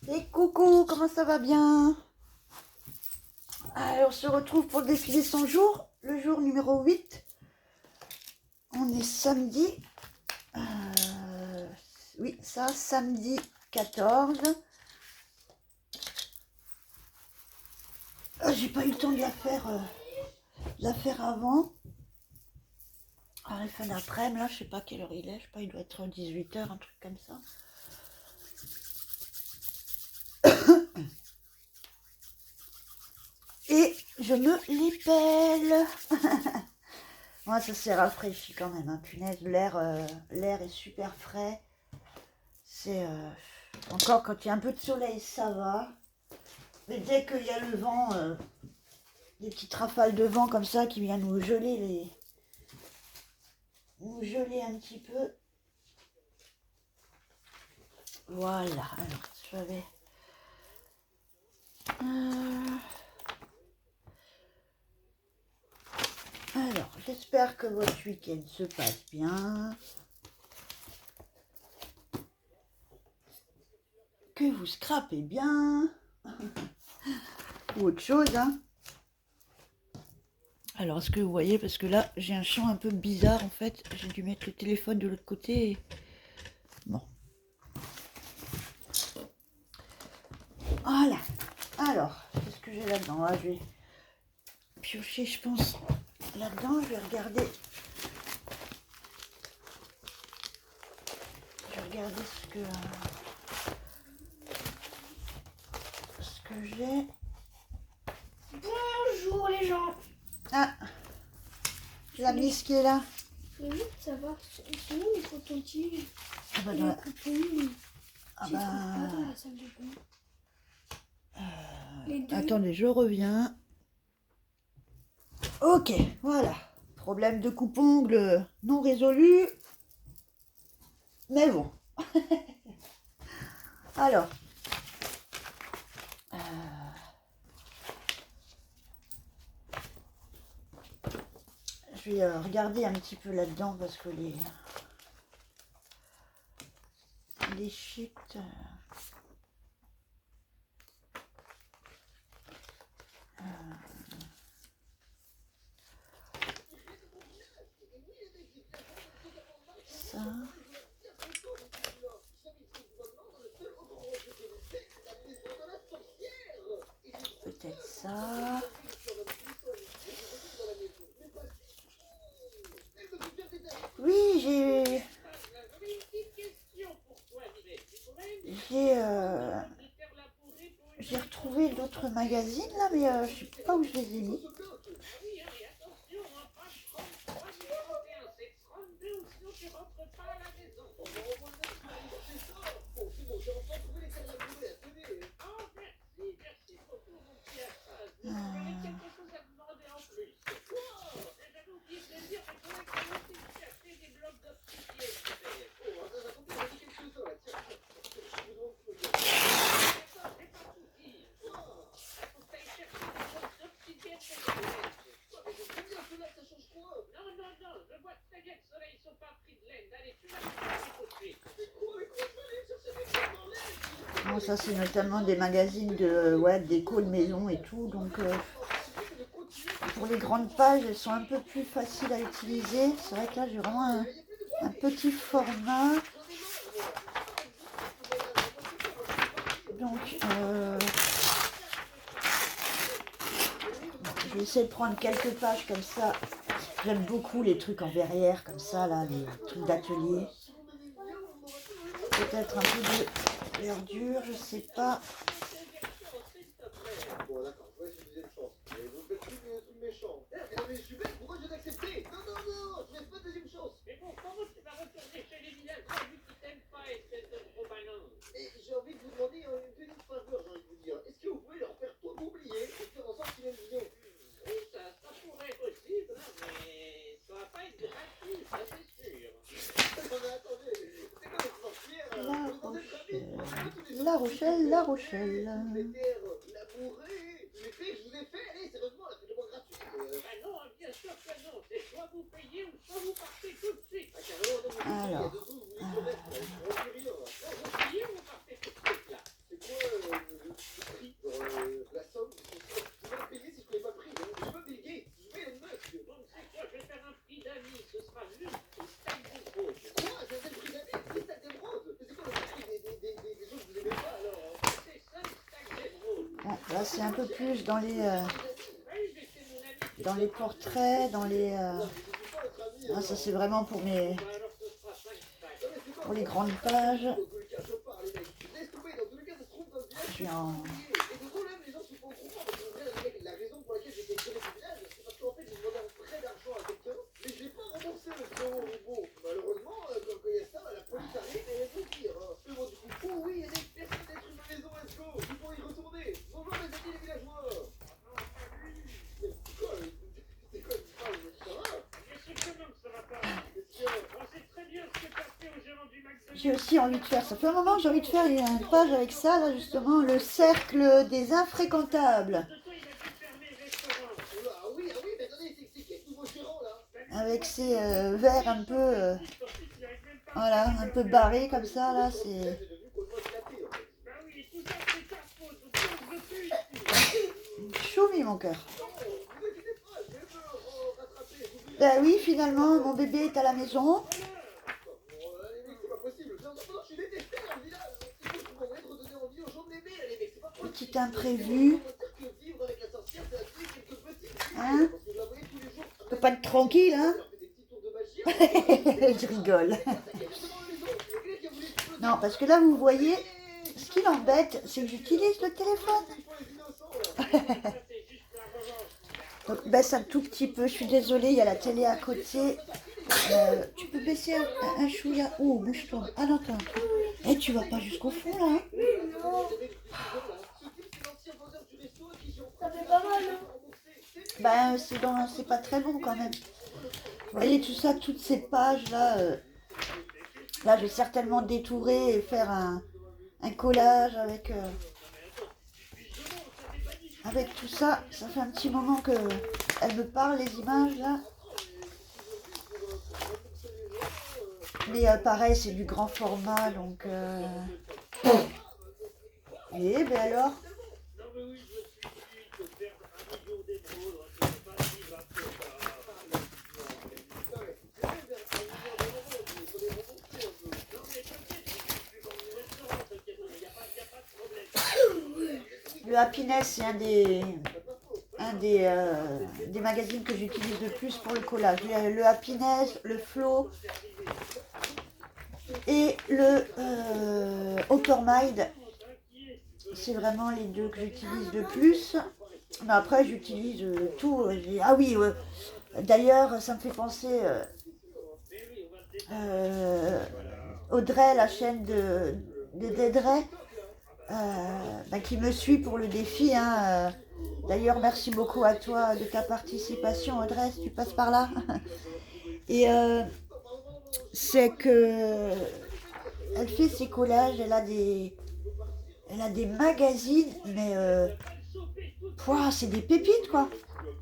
Et coucou, comment ça va bien? Alors, on se retrouve pour le défilé 100 jours, le jour numéro 8. On est samedi. Oui, ça, samedi 14. J'ai pas eu le temps de la faire avant. Alors, fin d'après-midi, là, je sais pas quelle heure il est. Je sais pas, il doit être 18h, un truc comme ça. Et je me l'épelle. Moi, ça s'est rafraîchi quand même, hein. Punaise, l'air est super frais. C'est encore quand il y a un peu de soleil, ça va. Mais dès qu'il y a le vent, des petites rafales de vent comme ça qui viennent nous geler un petit peu. Voilà. Alors, je vais. Alors, j'espère que votre week-end se passe bien. Que vous scrapez bien. Ou autre chose, hein. Alors, est-ce que vous voyez, parce que là, j'ai un champ un peu bizarre, en fait. J'ai dû mettre le téléphone de l'autre côté. Et... Bon. Voilà. Alors, qu'est-ce que j'ai là-dedans? Là, je vais piocher, je pense, là-dedans. Je vais regarder. Je vais regarder ce que j'ai. Bonjour les gens. Ah, la Miss qui est là. Oui, ça va. Sinon, les cotons-tiges. Ah bah, Dans la coupole. ah Pas bah... dans la salle de bain. Les deux. Attendez, je reviens. Ok, voilà. Problème de coupe-ongle non résolu. Mais bon. Alors. Je vais regarder un petit peu là-dedans parce que les sheets... ça... Peut-être ça... Oui, j'ai retrouvé d'autres magazines là, mais je sais pas où je les ai mis. Bon, ça c'est notamment des magazines de déco de maison et tout, donc pour les grandes pages elles sont un peu plus faciles à utiliser. C'est vrai que là j'ai vraiment un petit format, donc je vais essayer de prendre quelques pages comme ça. J'aime beaucoup les trucs en verrière comme ça là, les trucs d'atelier. Peut-être un peu de verdure, je sais pas. Bon, d'accord, je vois que j'ai une chance. Mais vous faites plus de méchant. Mais non, mais je suis bête, pourquoi je vais l'accepter? Non, non, non, je laisse pas de deuxième chance. Mais bon, comment tu vas retourner chez les villageois vu qu'ils t'aiment pas, espèce de gros ballon? Et j'ai envie de vous demander une petite faveur, j'ai envie de vous dire. Est-ce que vous pouvez leur faire tout oublier et faire en sorte qu'ils aiment bien? Oui, ça pourrait être possible, hein, mais ça va pas être gratuit, ça c'est sûr. Non, mais attendez, c'est quoi les sorcières? La Rochelle, La Rochelle. Alors, Là, c'est un peu plus dans les portraits, dans les... Ah, ça, c'est vraiment pour les grandes pages. Je suis en... J'ai aussi envie de faire, ça fait un moment que j'ai envie de faire une page avec ça, là justement, le cercle des infréquentables. Avec ces verres un peu, voilà, un peu barrés comme ça, là, c'est... Choumi mon cœur. Ben oui, finalement, mon bébé est à la maison. Petit imprévu. Hein? On peut pas être tranquille, hein? Je rigole. Non, parce que là, vous voyez, ce qui m'embête, c'est que j'utilise le téléphone. Donc, baisse un tout petit peu. Je suis désolée, il y a la télé à côté. Tu peux baisser un chouïa. Oh, bouge-toi. Ah non, attends. Eh, tu vas pas jusqu'au fond, là, hein? Ça fait pas mal, hein? Ben, c'est pas très long quand même. Vous voyez tout ça, toutes ces pages là. Là, je vais certainement détourer et faire un collage avec tout ça. Ça fait un petit moment que elles me parlent, les images là. Mais pareil, c'est du grand format, donc... Et ben alors? Le Happiness, c'est un des magazines que j'utilise le plus pour le collage. Le Happiness, le Flow et le Autormind. C'est vraiment les deux que j'utilise le plus. Mais après, j'utilise tout. Ah oui, d'ailleurs, ça me fait penser... Audrey, la chaîne de Dédrey, qui me suit pour le défi. Hein, d'ailleurs, merci beaucoup à toi de ta participation, Audrey, si tu passes par là. Et c'est que elle fait ses collages, elle a des magazines, mais c'est des pépites, quoi.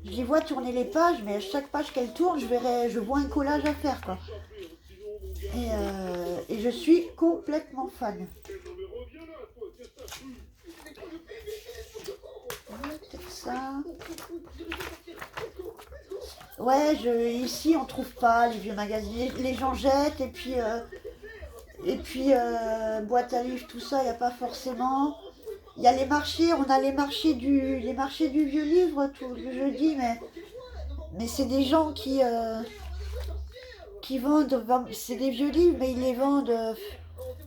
Je les vois tourner les pages, mais à chaque page qu'elle tourne, je vois un collage à faire, quoi. Et je suis complètement fan. Peut-être ça. Ouais, ici on trouve pas les vieux magazines. Les gens jettent et puis boîte à livres, tout ça, il n'y a pas forcément. Il y a les marchés, on a les marchés du vieux livre tout le jeudi, mais c'est des gens qui vendent, c'est des vieux livres, mais ils les vendent,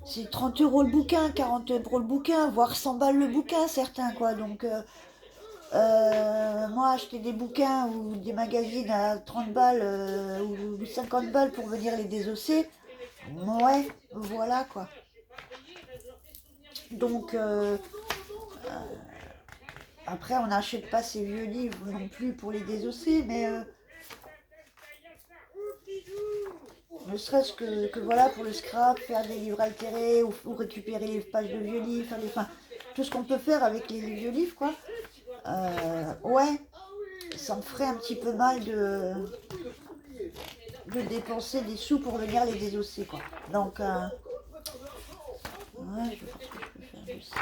c'est 30 € le bouquin, 40 € le bouquin, voire 100 balles le bouquin, certains, quoi. Donc, moi, acheter des bouquins ou des magazines à 30 balles ou 50 balles pour venir les désosser, ouais, voilà, quoi. Donc, après, on n'achète pas ces vieux livres non plus pour les désosser, mais ne serait-ce que voilà, pour le scrap, faire des livres altérés ou récupérer les pages de vieux livres, enfin, tout ce qu'on peut faire avec les vieux livres, quoi. Ouais, ça me ferait un petit peu mal de dépenser des sous pour venir les désosser, quoi. Donc, ouais, je pense que je peux faire de ça.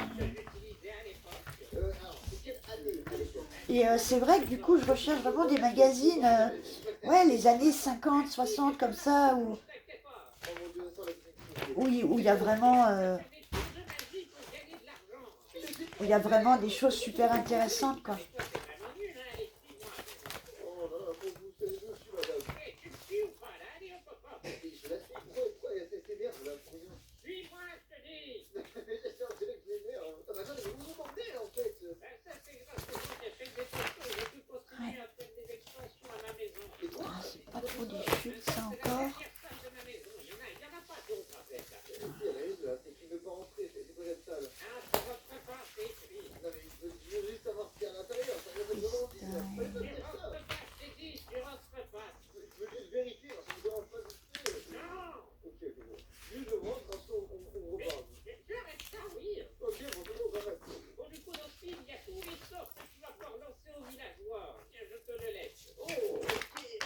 Et c'est vrai que du coup, je recherche vraiment des magazines, ouais, les années 50, 60, comme ça, où il y a vraiment... il y a vraiment des choses super intéressantes, quoi. Mais toi, t'es vraiment nul, hein, allez, suis-moi. Oh là là, bon, vous savez, je suis madame. Eh, tu me suis ou pas, là? Allez, hop, hop, hop. Je la suis, pourquoi c'est bien, je la suis bien. Suis-moi, je te dis. Mais c'est un télé que j'ai merde. Ah bah attendez, mais vous m'emmenez en fait. Ben, ça, c'est grâce à moi qui ai fait des photos. J'ai pu continuer à faire des extensions à ma maison. Et toi Ah, c'est pas trop des chutes, ça C'est la encore. dernière salle de ma maison. Il y en a pas d'autres, en fait. C'est terrible, là, c'est qu'il ne veut pas rentrer, c'est quoi cette salle? Ah, tu rentres pas, c'est écrit. Non mais je veux juste savoir ce qu'il y a à l'intérieur, ça vient de demander. Tu rentres pas, je t'ai dit, tu rentres pas. Je veux juste vérifier, ça me dérange pas du tout. Non. Ok, bon. Juste je rentre, ensuite on reparle. Mais tu arrêtes ça, oui. Ok, bon, c'est bon, j'arrête. Bon, du coup, dans ce film, il y a tous les sorts que tu vas pouvoir lancer aux villageois. Tiens, je te le laisse. Oh, ok, merci.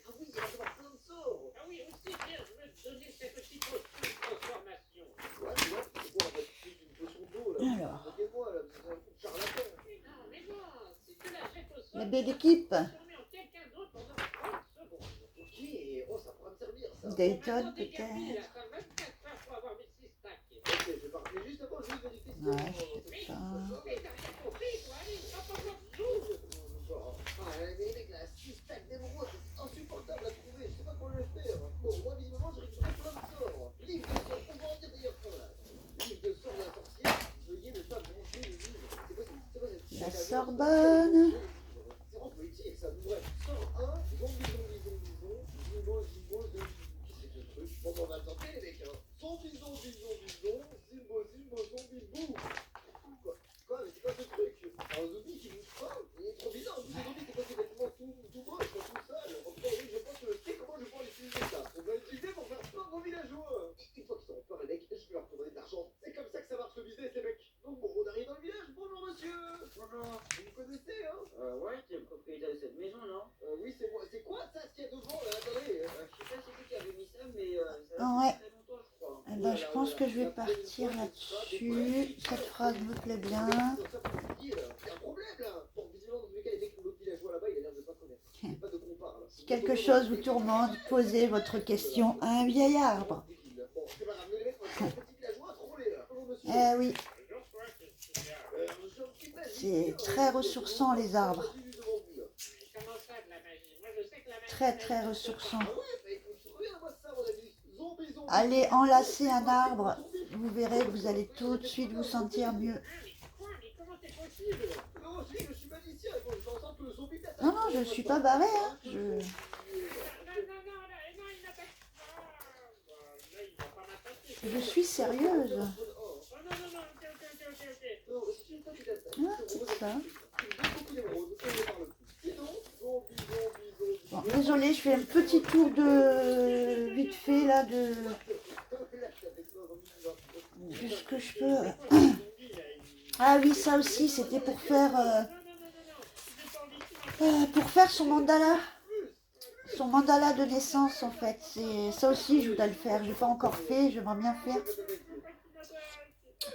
Ah oui, il va y avoir plein de sorts. Ah oui, aussi, tiens, je veux te donner cette petite potion de transformation. Ouais, tu vois, c'est quoi en fait? C'est une potion d'eau là. Alors. Moquez-moi là, c'est un coup de charlatan. Mais non, si tu la jettes au sol, La belle équipe. tu vas te transformer en quelqu'un d'autre pendant 30 secondes. Ok, oh, ça pourra me servir ça. Dayton, Maintenant, t'es capille, peut-être. là, t'as 24 heures pour avoir mes 6 stacks. Ok, je pars. Mais juste avant, je vais vérifier si Ouais, Mais, ça. mais t'as rien compris, toi, allez, va pas voir tout. Ah, mais les mecs là, 6 stacks d'émeraudes, c'est insupportable à trouver. Je sais pas comment le faire. Bon, moi, visiblement, j'ai récupéré plein de sorts. Livre de sorts, on va en dire d'ailleurs ça là. Livre de sorts d'un sorcier. Veuillez ne pas brancher le livre. C'est quoi cette La Sorbonne. C'est vraiment poétique ça. Bref, sort 1, zombie, Zimbo, zombie. Qu'est-ce que c'est que ce truc? Bon, on va le tenter les mecs, hein. Zombie, Zimbo, zombie, bouh. Quoi, mais c'est quoi ce truc? Un zombie qui bouge pas? Il est trop bizarre, ce zombie, c'est quoi ces vêtements tout moches, tout sales? En tout cas, oui, je pense que je sais comment je vais pouvoir l'utiliser ça. On va l'utiliser pour faire peur aux villageois. Une fois qu'ils seront peur les mecs, je vais leur redonner de l'argent. C'est comme ça que ça marche le business les mecs. Donc bon, on arrive dans le village. Bonjour monsieur. Bonjour. Vous me connaissez hein? Ouais, t'es le propriétaire de cette maison, non? Oui, c'est moi. C'est quoi ça, ce qu'il y a devant là? Attendez. Je sais pas c'est qui qui avait mis ça, mais ça Ah fait ouais. très longtemps, je crois. Eh ben, je pense que je vais partir là-dessus. Cette phrase me plaît bien. Il y a un problème là. Bon, visiblement, dans tous les cas, les mecs, l'autre villageois là-bas, il a l'air de pas connaître. Je sais pas de quoi on parle. Si quelque chose vous tourmente, posez votre question à un vieil arbre. Bon, c'est pas grave, les mecs, on va faire un petit villageois à troller là. Bonjour monsieur. Eh oui, Bonjour, toi, qu'est-ce qu'il y a? c'est très ressourçant les arbres. Mais comment ça, de la magie? Moi, je sais que la magie... Très très ressourçant. Ah ouais, bah écoute, regarde-moi ça, mon ami. Zombie. Allez enlacer un arbre, vous verrez, vous allez tout de suite vous sentir mieux. Mais quoi? Mais comment c'est possible? Non, je suis magicien, bon, je vais entendre que le zombie t'attaque. Non, non, je suis pas barré, hein. Non, non, non, il n'attaque pas. Là, il va pas m'attaquer. Je suis sérieuse. Oh, non, non, non, ok. Non, si tu veux pas qu'il attaque. Ah, c'est ça. Beaucoup d'émeraudes, on ne parle plus. Sinon, zombie. Bon, désolé, je fais un petit tour de vite fait là de ce que je peux. Ah oui, ça aussi, c'était pour faire son mandala. Son mandala de naissance en fait. C'est ça aussi, je voudrais le faire. Je l'ai pas encore fait, j'aimerais bien faire.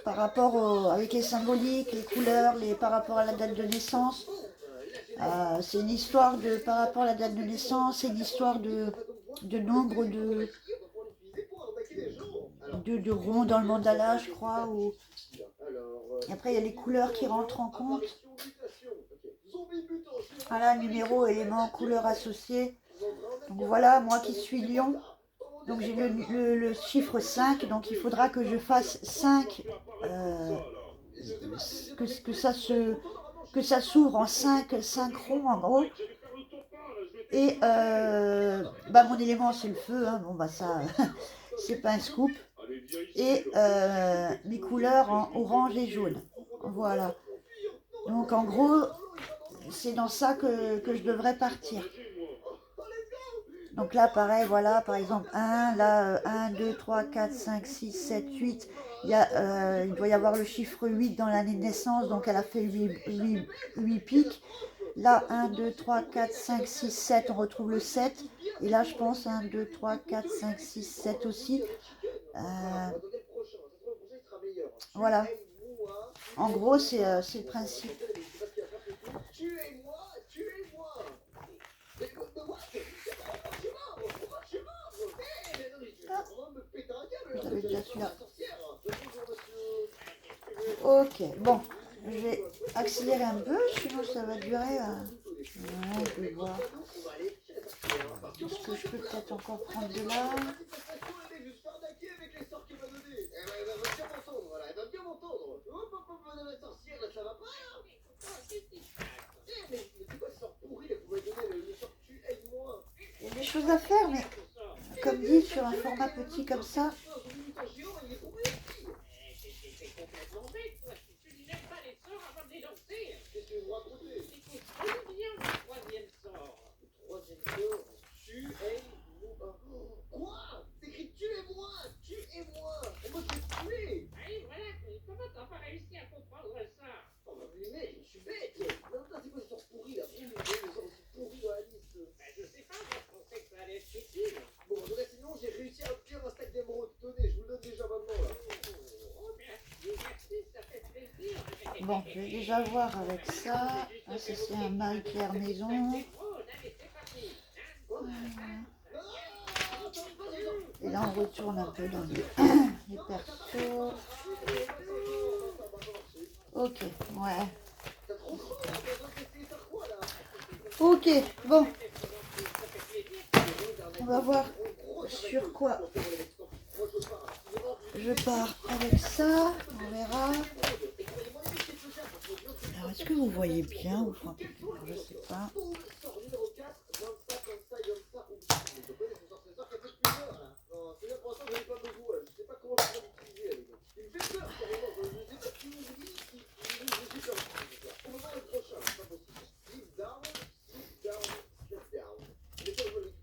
Par rapport avec les symboliques, les couleurs, par rapport à la date de naissance. C'est une histoire par rapport à la date de naissance, c'est une histoire de nombre de ronds dans le mandala, je crois. Et après, il y a les couleurs qui rentrent en compte. Voilà, numéro, élément, couleur associée. Donc voilà, moi qui suis lion, donc j'ai le chiffre 5, donc il faudra que je fasse 5, que ça s'ouvre en 5 ronds en gros. Et mon élément c'est le feu, hein. Bon bah ça c'est pas un scoop. Et mes couleurs en orange et jaune. Voilà. Donc en gros c'est dans ça que je devrais partir. Donc là pareil, voilà, par exemple 1, là 1, 2, 3, 4, 5, 6, 7, 8. Il doit y avoir le chiffre 8 dans l'année de naissance, donc elle a fait 8 pics. Là 1, 2, 3, 4, 5, 6, 7, on retrouve le 7. Et là je pense 1, 2, 3, 4, 5, 6, 7 aussi. Voilà. En gros c'est le principe. J'avais déjà celui-là. Ok, bon, je vais accélérer un peu, sinon ça va durer. Ouais, on peut voir. Est-ce que je peux peut-être encore prendre de là? Il y a des choses à faire, mais comme dit, sur un format petit comme ça. Complètement bête, toi. Tu ne lèves pas les sorts avant de les lancer. Qu'est-ce que vous me racontez? Écoute, on vient le troisième sort. Le troisième sort, tu es moi. Quoi? C'est écrit tu es moi, tu es moi. On m'a fait tuer. Allez, voilà. Comment t'as pas réussi à comprendre ça? Oh bah mais mec, je suis bête. Non, c'est quoi ces sorts pourris là? Pourquoi vous avez des sorts aussi pourris dans la liste? Ben, je sais pas, moi, je pensais que ça allait être utile. Bon, donc sinon j'ai réussi à obtenir un stack d'émeraude. Tenez, je vous le donne déjà maintenant là. Oh, merci, ça fait plaisir. Bon, je vais déjà voir avec ça. Ah, ça c'est un mal Claire Maison. Et là on retourne un peu dans les persos. Ok, ouais. Ok, bon. On va voir sur quoi je pars avec ça. On verra. Alors, est-ce que vous voyez bien ou pas? Je sais pas.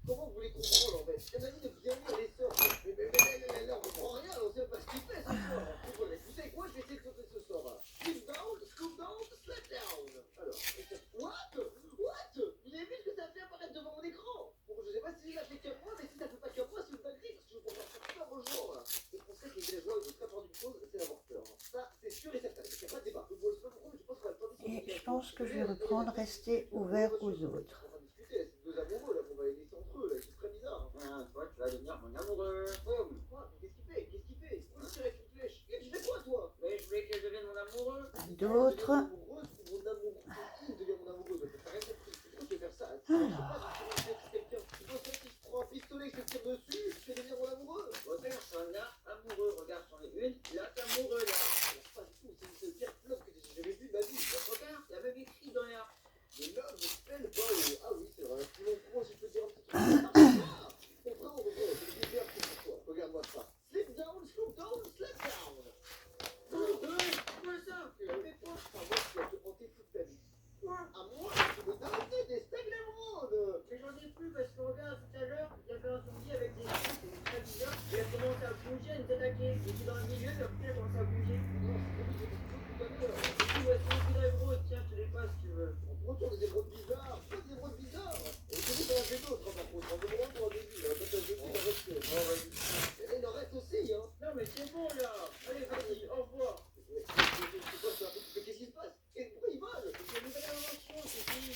Comment vous voulez comprendre en fait? Elle m'a dit de bien lire les sorts. Mais là, on comprend rien, on sait pas ce qu'il fait ce soir. Écoutez, moi je vais essayer de sauter ce sort là. Scoop down, slap down. Alors, what? Il est vite que ça fait apparaître devant mon écran. Bon, je sais pas si ça fait qu'à moi, mais si ça fait pas qu'à moi, c'est une dinguerie parce que je comprends pas super rejoindre là. Et on sait que les villageois ont très peur d'une chose, c'est l'avoir peur. Ça, c'est sûr et certain. Il n'y a pas de débat. Je ne sais pas pourquoi, mais je pense qu'on va le tenter. Et je pense que je vais reprendre rester ouvert aux autres. On va discuter, c'est deux amoureux là, qu'on va les laisser entre eux là, c'est très bizarre. Ah, toi, tu vas devenir mon amoureux. Quoi? Qu'est-ce qu'il fait? Pourquoi il tire avec une flèche? Et tu fais quoi toi? Mais je voulais qu'elle devienne mon amoureux. D'autres. Mon amoureux, qui devient mon amoureux? T'as rien compris. Pourquoi tu veux faire ça? Quelqu'un. Tu penses que si je prends un pistolet et que je te tire dessus, je fais devenir mon amoureux? Personne là, amoureux. Regarde sur les une, là, t'es amoureux là. Pas du tout, c'est le pire flop que j'ai jamais vu de ma vie. Regarde, il y a même écrit dans là. Le love spell bow. Ah oui, c'est vrai. Sinon, comment si je peux dire un petit truc? Mon frère, c'est le bizarre que c'est toi. Regarde-moi ça. Slip down, scoop down, slap down. Quoi ça? Mais toi, c'est moi qui a te hanté toute ta vie. À moi, tu me donnes des steaks d'émeraude. Mais j'en ai plus parce que regarde, tout à l'heure, il y avait un zombie avec des trucs, c'était très bizarre. Il a commencé à bouger, à nous attaquer. Il était dans le milieu, puis après il a commencé à bouger. Non, c'est compliqué, c'est tout à l'heure. Du coup, ouais, c'est une émeraude, tiens, je te les passe si tu veux. On retourne des émeraudes bizarres. Pas des émeraudes bizarres. Et c'est vous, t'en as fait d'autres, par contre. En demandant pour un début, là. Toi, t'as jeté, il en reste. Il en reste aussi, hein. Non, mais c'est bon là. Allez, vas-y, au revoir. C'est quoi ça? Mais qu'est-ce qui se passe? Et pourquoi il vole? C'est une nouvelle invention, c'est fini.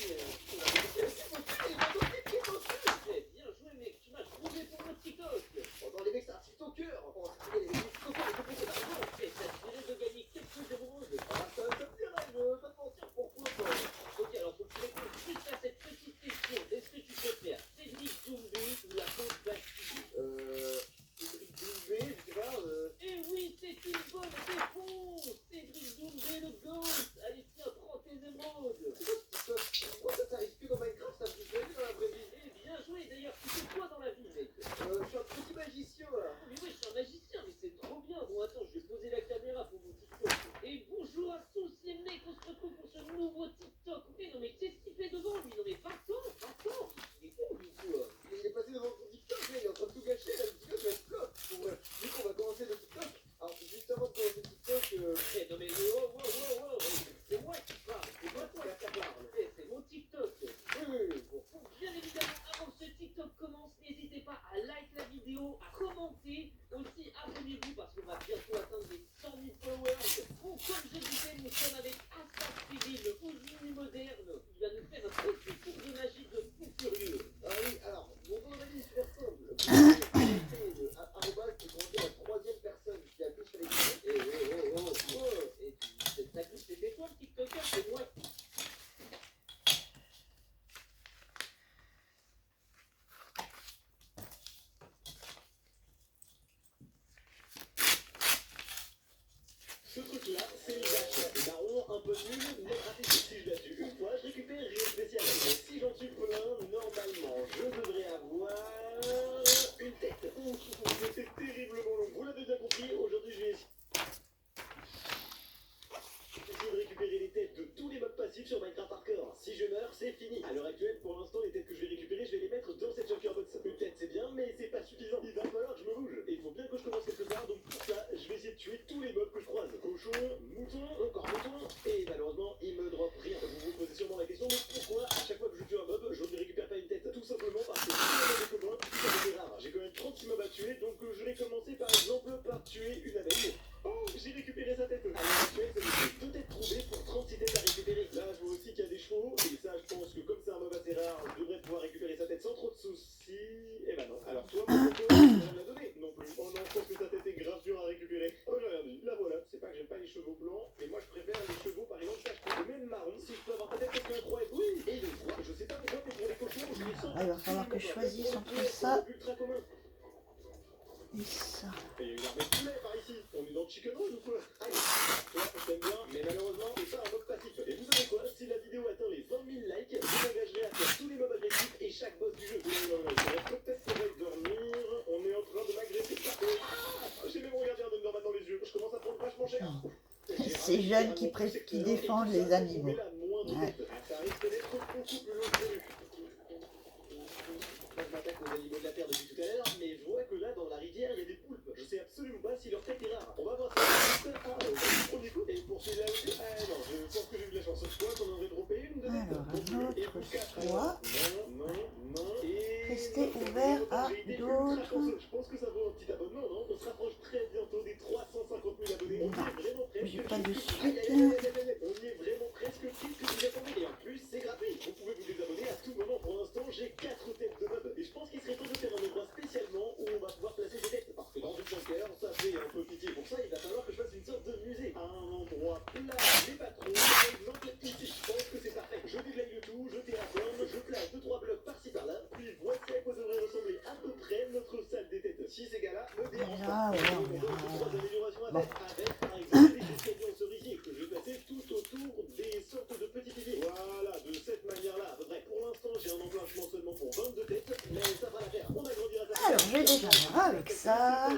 Bien joué, mec. Tu m'as trouvé pour mon TikTok. Oh non, les mecs, c'est un TikToker. Oh, les TikTokers, ils font beaucoup d'argent. Et ça te dirait de gagner quelques euros. Ah, ça me dirait, je vais pas te mentir, pourquoi pas? Ok, alors faut que tu répondes juste à cette petite question. Est-ce que tu préfères Cédric Doumbé ou la Côte Bastille? Cédric Doumbé, je sais pas, Eh oui, c'est une bonne réponse. Cédric Doumbé, le ghost. Allez, tiens, prends tes émeraudes. c'est quoi ce TikTok? Pourquoi ça t'arrive que dans Minecraft, ça me fait jamais dans la vraie vie? Eh bien joué, d'ailleurs, tu fais quoi dans la vie, mec? Je suis un petit magicien, là. Mais oui, je suis un magicien, mais c'est trop bien. Bon, attends, je vais poser la caméra pour mon TikTok. Et bonjour à tous les mecs, on se retrouve pour ce nouveau TikTok. Mais non, mais qu'est-ce qu'il fait devant lui? Non, mais va-t'en. Il est où, lui, quoi? Il est passé devant ton TikTok, là, il est en train de tout gâcher, là, le TikTok va être flop. Bon, bref, du coup, on va commencer le TikTok. Alors, juste avant de commencer le TikTok, Eh, non, mais wow. C'est moi qui parle. C'est moi qui parle. Eh, c'est mon TikTok. oui, bon. Donc, bien évidemment, avant que ce TikTok commence, n'hésitez pas à like la vidéo, à commenter, aussi abonnez-vous parce qu'on va bientôt atteindre les 100 000 followers. Bon, comme je disais, nous sommes avec Asaf TV, le Houdini moderne, qui va nous faire un petit tour de magie de fou furieux. Ah oui, alors, mon nom est super simple. Vous pouvez le arrobas pour demander à la troisième personne qui affiche à l'écran. Et tu nul, net raté. Si je la tue une fois, je récupère rien de spécial. Mais si j'en tue plein, normalement, je devrais avoir une tête. C'était terriblement long. Vous l'avez bien compris, aujourd'hui, je vais essayer de récupérer les têtes de tous les mobs passifs sur Minecraft Hardcore. Si je meurs, c'est fini. À l'heure actuelle, pour l'instant, les têtes que je vais récupérer, je vais les mettre dans cette Shulker Box. Une tête, c'est bien, mais c'est pas suffisant. Il va falloir que je me bouge. Et il faut bien que je commence quelque part, donc pour ça, je vais essayer de tuer tous les mobs que je croise. Cochon, mouton, encore mouton, et malheureusement, il me drop rien. Vous vous posez sûrement la question, mais pourquoi à chaque fois que je tue un mob, je ne récupère pas une tête? Tout simplement parce que si on a des copains, ça devient rare. J'ai quand même 36 mobs à tuer, donc je vais commencer par exemple par tuer une abeille. Oh, j'ai récupéré sa tête. À l'heure actuelle, ça me fait 2 têtes trouvées pour 36 têtes à récupérer. Là, je vois aussi qu'il y a des chevaux, et ça, je pense que comme c'est un mob assez rare, je devrais pouvoir récupérer sa tête sans trop de soucis. Eh ben non. Alors toi, mon coco, tu vas me la donner non plus. Oh non, je pense que sa tête est grave dure à récupérer. Oh, j'ai rien dit. La voilà. C'est pas que j'aime pas les chevaux blancs, mais moi je préfère les chevaux par exemple tachetés, même marron. Si je peux avoir ta tête, parce qu'incroyable. Oui, et le droit, je sais pas pourquoi, mais pour les cochons, je les sens. Ah, il va falloir que je choisisse entre ça Ultra commun. et ça. Il y a une armée de poulet par ici. On est dans le chicken run ou quoi? Aïe. Toi, je t'aime bien, mais malheureusement, c'est pas un mob passif. Et vous savez quoi? Si la vidéo atteint les 20 000 likes, je m'engagerai à faire tous les mobs agressifs et chaque boss du jeu. Peut-être qu'on va dormir. On est en train de m'agresser partout. Ah, j'ai même regardé un Ender dans les yeux. Je commence à prendre vachement cher. Ces jeunes qui défendent les animaux. Ouais. Ça risque d'être beaucoup plus long que prévu. Moi, je m'attaque aux animaux de la terre depuis tout à l'heure, mais je vois que là, dans la rivière, il y a des poulpes. Je sais absolument pas si leur tête est rare. On va voir ça tout de suite. Ah, premier coup. Et pour celui-là aussi, ah non, je pense que j'ai eu de la chance. Je crois qu'on aurait droppé une de tête. Alors, un Et autre pour 4, choix. non. Et... Restez ouvert à J'ai été ultra d'autres. chanceux. Je pense que ça vaut un petit abonnement, non? On se rapproche très bientôt des 350 000 abonnés. On y est vraiment presque. J'ai pas de Aïe, suite. aïe, aïe, aïe, aïe, aïe. On y est vraiment presque. Qu'est-ce que vous attendez? Et en plus, c'est gratuit. Vous pouvez vous désabonner à tout moment. Pour l'instant, j'ai 4 têtes de mobs. Et je pense qu'il serait temps de faire un endroit spécialement où on va pouvoir placer des têtes. Parce que dans une bunker, ça fait un peu pitié. Pour ça, il va falloir que je fasse une sorte de musée. Un endroit plat, mais pas trop. Par exemple, ici. Je pense que c'est parfait. Je déblaye le tout, je terraforme, je place 2-3 blocs par-ci par-là. Puis voici à quoi devrait ressembler à peu près notre salle des têtes. Si ces gars-là me dérangent pas. Ah, ouais, On ouais, donne ouais. 3 améliorations à Bon. tête. Avec, par exemple, des escaliers en cerisier que je vais placer tout autour des sortes de petits piliers. Voilà, de cette manière-là, à peu près. Pour l'instant, j'ai un emplacement seulement pour 22 têtes, mais ça va la faire. On agrandira ça. Alors, je vais déjà voir avec ça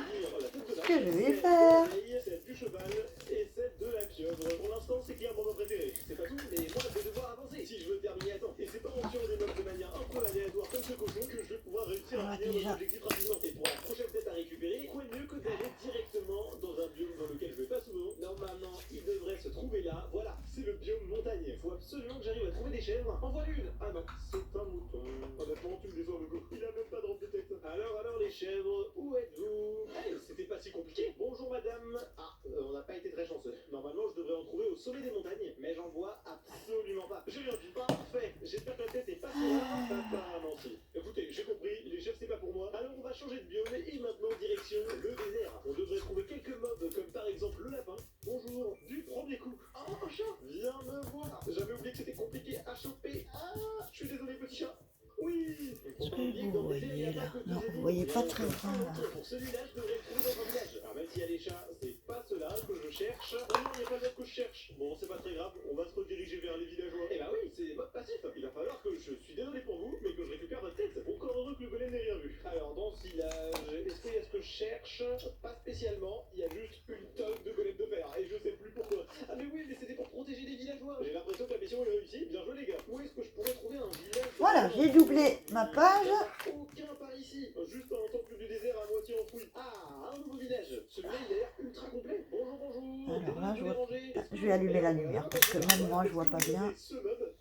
ce que je vais faire. Celle du cheval et celle de la pieuvre. Pour l'instant, c'est qui a mon mot préféré. C'est pas tout, mais moi, je vais devoir avancer si je veux terminer à temps. Et c'est pas en tuant des mobs de manière un peu aléatoire comme ce cochon que je vais pouvoir réussir à finir mon objectif rapidement. Et pour la prochaine tête à récupérer, quoi de mieux que d'aller directement dans un biome dans lequel je vais pas souvent. Normalement, il devrait se trouver là. Voilà, c'est le biome montagne. Faut absolument que j'arrive à trouver des chèvres. En voilà une. Ah non, c'est un mouton. Honnêtement, tu me déçois beaucoup. Il a même pas de robe de tête. Alors, les chèvres, où êtes-vous? Hey, c'était pas si compliqué. Bonjour madame. Ah, on n'a pas été très chanceux. Normalement, je devrais en trouver au sommet des montagnes, mais j'en vois absolument pas. J'ai rien dit. Parfait. J'espère que la tête est pas sur là. Apparemment si. Écoutez, j'ai compris. Les chefs, c'est pas pour moi. Alors, on va changer de biome et maintenant direction le désert. On devrait trouver quelques mobs comme par exemple le lapin. Bonjour. Du premier coup. Oh, un chat. Viens me voir. J'avais oublié que c'était compliqué à choper. Ah, je suis désolé, petit chat. Oui. Est-ce que vous voyez là? Non, vous voyez pas très bien là. Pour celui-là, je devrais le trouver dans un village. Alors même s'il y a des chats, c'est pas cela que je cherche. Oh non, il n'y a pas d'autre que je cherche. Bon, c'est pas très grave, on va se rediriger vers les villageois. Eh bah oui, c'est des modes passifs. Il va falloir que je suis désolé pour vous, mais que je récupère votre tête. Encore heureux que le golem n'ait rien vu. Alors, dans ce village, est-ce qu'il y a ce que je cherche? Pas spécialement, il y a juste une tonne de golem de fer, et je sais plus pourquoi. Ah mais oui, mais c'était pour protéger les villageois. J'ai l'impression que la mission est réussie. Bien joué les gars. Où est-ce que je pourrais trouver un village? Voilà, j'ai doublé ma page. Aucun par ici. Juste un temple du désert à moitié enfoui. Ah, un nouveau village. Celui-là, il a l'air ultra complet. Bonjour, bonjour. Alors là, Désolé de vous déranger. je vais allumer la lumière parce que même moi, je vois pas bien. Ce mob,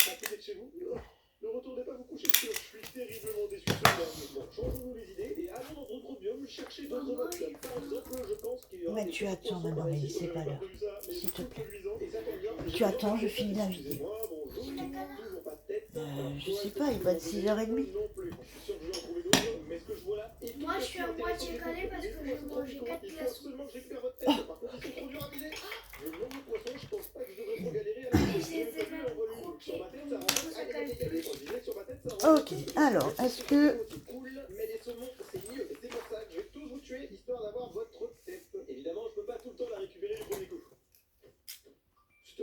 à côté de chez vous. Ne retournez pas vous coucher dessus. Je suis terriblement déçu de ce mob. Bon, changeons-nous les idées et allons dans d'autres biomes chercher d'autres mobs. Par exemple, je pense qu'il y aura Mais tu attends maintenant, mais c'est pas l'heure. S'il te plaît. Tu attends, je finis la vidéo. S'il te plaît. Je sais pas, il va être 6h30. Moi, je suis à moitié calé parce que j'ai mangé 4 glaçons. Ok, alors, est-ce que... Mais les saumons, c'est mieux. Et c'est pour ça que je vais tous vous tuer, histoire d'avoir votre tête. Évidemment, je peux pas tout le temps la récupérer du premier coup. S'il te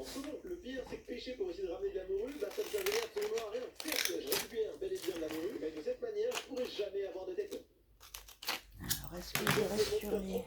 second. Le pire, c'est que pêcher pour essayer de ramener de la morue, bah ça ne servait absolument à rien. Certes, je récupère bel et bien de la morue, mais de cette manière, je pourrais jamais avoir de tête. Alors, est-ce que je reste sur les...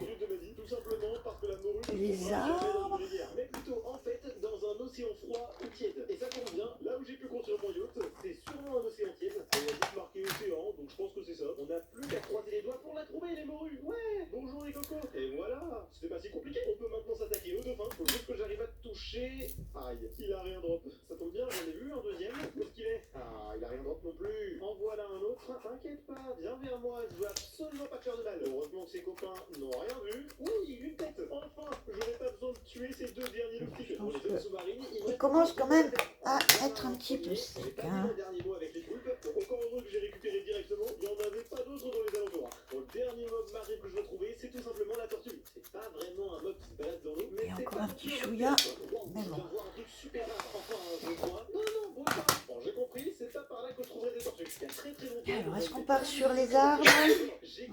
Tout simplement parce que la morue Les arbres. mais plutôt en fait dans un océan froid ou tiède. Et ça tombe bien, là où j'ai pu construire mon yacht, c'est sûrement un océan tiède. Et il y a juste marqué océan, donc je pense que c'est ça. On n'a plus qu'à croiser les doigts pour la trouver, les morues. Ouais, bonjour les cocos. Et voilà, c'était pas si compliqué. On peut maintenant s'attaquer au dauphin. Faut juste que j'arrive à toucher. Aïe, il a rien drop. Ça tombe bien, j'en ai vu un deuxième. Où est-ce qu'il est? Ah, il a rien drop non plus. En voilà un autre. T'inquiète pas, viens vers moi, je veux absolument pas te faire de mal. Heureusement que ses copains n'ont rien vu. Oui, une tête. Enfin, je n'ai pas besoin de tuer ces deux derniers loustiques. Pour les zones sous-marines, Il commence quand même à être un petit peu sec. Hein. Dernier mot avec les poulpes. Encore heureux que j'ai récupéré directement. Il n'y en avait pas d'autres dans les alentours. Le dernier mob marine que je veux trouver, c'est tout simplement la tortue. C'est pas vraiment un mob qui se balade dans l'eau, mais Et c'est encore pas un petit chouïa. Mais je bon. viens de voir un truc super rare. Enfin, je crois. Non, bon pas. Bon, j'ai compris, c'est pas par là que je trouverai des tortues. Il y a très longtemps. Alors, est-ce qu'on part sur les arbres?